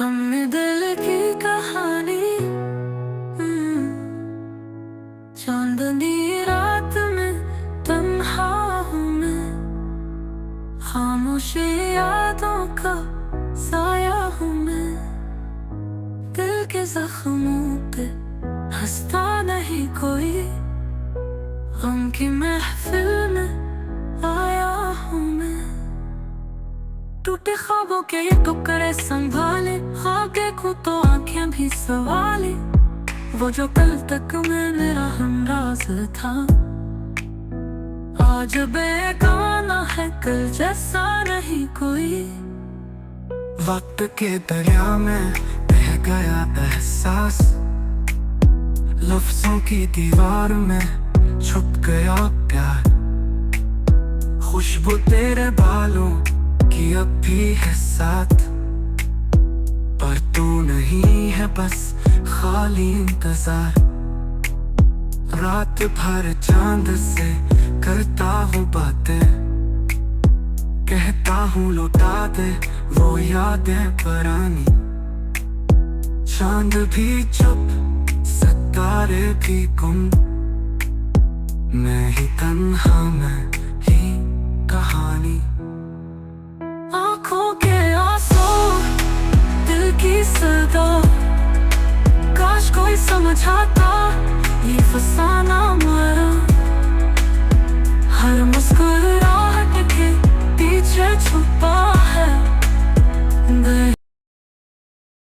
हमने दिल की कहानी चांदनी रात में तन्हा हूँ मैं, खामोश यादों का साया हूँ मैं। दिल के जख्मों पे हंसता नहीं कोई, गम की महफिल में आया हूँ मैं। टूटे ख्वाबों के ये टुकड़े संभाले, ख्वाब देखूं तो आंखें भी सवाली। वो जो कल तक में मेरा हमराज था, आज बेगाना है, कल जैसा नहीं कोई। वक्त के दरिया में बह गया एहसास, लफ्जों की दीवार में छुप गया प्यार। खुशबू तेरे बालों की अब भी है साथ, पर तू नहीं है, बस खाली इंतजार। रात भर चांद से करता हूँ बातें, कहता हूँ लौटा दे वो यादें पुरानी। चांद भी चुप, सितारे भी गुम, मैं ही तन्हा, मैं ही कहानी। आँखों के आंसू, दिल की सदा, काश कोई समझाता ये फसाना मरा। हर मुस्कुराहट के पीछे छुपा है